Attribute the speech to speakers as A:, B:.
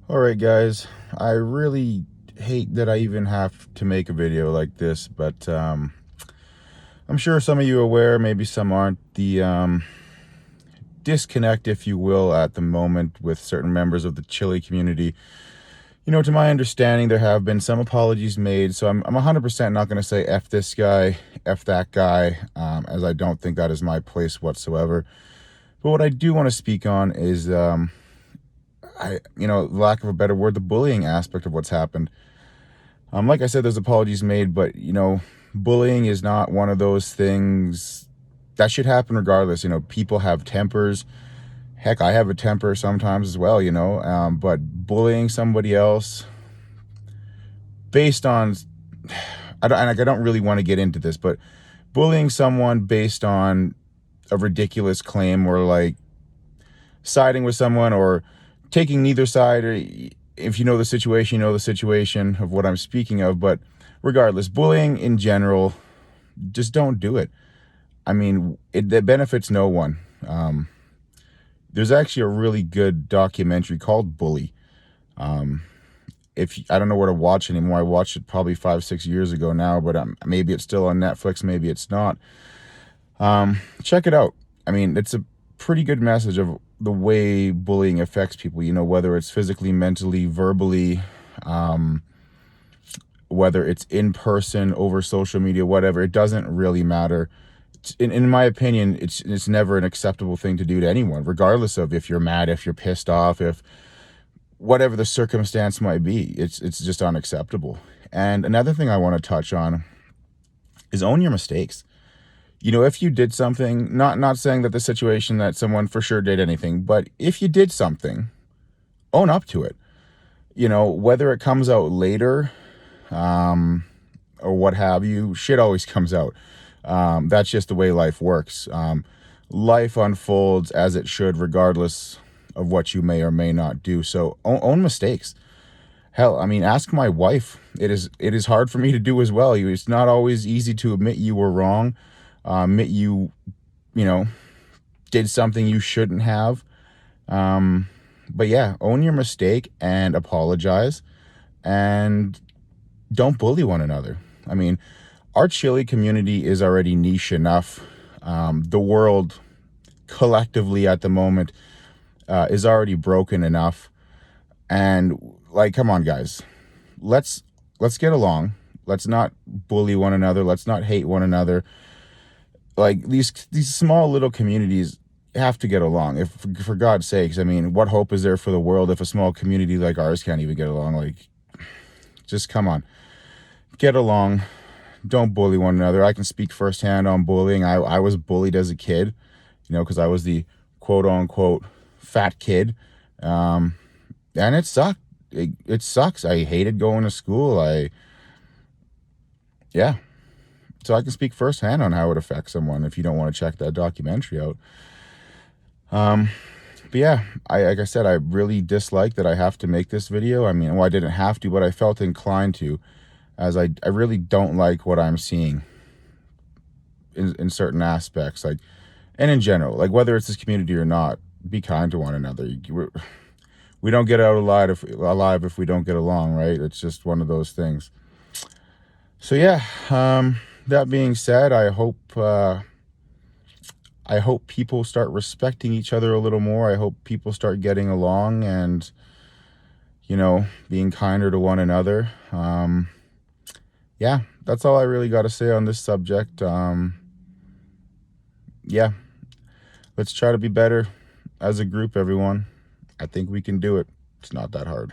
A: All right, guys, I really hate that I even have to make a video like this, but I'm sure some of you are aware, maybe some aren't, the disconnect, if you will, at the moment with certain members of the Chile community. To my understanding, there have been some apologies made, so I'm 100% not going to say F this guy, F that guy, as I don't think that is my place whatsoever. But what I do want to speak on is, lack of a better word, the bullying aspect of what's happened. Like I said, there's apologies made, but bullying is not one of those things that should happen regardless. People have tempers. Heck, I have a temper sometimes as well. But bullying somebody else based on, I don't really want to get into this, but bullying someone based on a ridiculous claim, or like siding with someone, or taking neither side, or if you know the situation, you know the situation of what I'm speaking of. But regardless, bullying in general, just don't do it. I mean, it benefits no one. There's actually a really good documentary called Bully. If I don't know where to watch anymore, I watched it probably 5-6 years ago now, but maybe it's still on Netflix, maybe it's not. Check it out. I mean, it's a pretty good message of the way bullying affects people, whether it's physically, mentally, verbally, whether it's in person, over social media, whatever. It doesn't really matter. In my opinion, it's never an acceptable thing to do to anyone, regardless of if you're mad, if you're pissed off, if whatever the circumstance might be. It's just unacceptable. And another thing I want to touch on is own your mistakes. If you did something, not saying that the situation that someone for sure did anything, but if you did something, own up to it. Whether it comes out later, or what have you, shit always comes out. That's just the way life works. Life unfolds as it should, regardless of what you may or may not do. So own mistakes. Hell, I mean, ask my wife. It is hard for me to do as well. It's not always easy to admit you were wrong, admit you did something you shouldn't have. But yeah, own your mistake and apologize, and don't bully one another. I mean, our Chile community is already niche enough. The world collectively at the moment is already broken enough. And like, come on, guys, let's get along. Let's not bully one another. Let's not hate one another. Like, these small little communities have to get along. If, for God's sakes, I mean, what hope is there for the world if a small community like ours can't even get along? Like, just come on, get along. Don't bully one another. I can speak firsthand on bullying. I was bullied as a kid, because I was the quote unquote fat kid. And it sucked. It sucks. I hated going to school. Yeah. So I can speak firsthand on how it affects someone if you don't want to check that documentary out. But yeah, like I said, I really dislike that I have to make this video. I mean, well, I didn't have to, but I felt inclined to, as I really don't like what I'm seeing in certain aspects, like, and in general, like, whether it's this community or not, be kind to one another. We don't get out alive if we don't get along, right? It's just one of those things. So yeah, that being said, I hope people start respecting each other a little more. I hope people start getting along and, being kinder to one another. Yeah, that's all I really got to say on this subject. Yeah, let's try to be better as a group, everyone. I think we can do it. It's not that hard.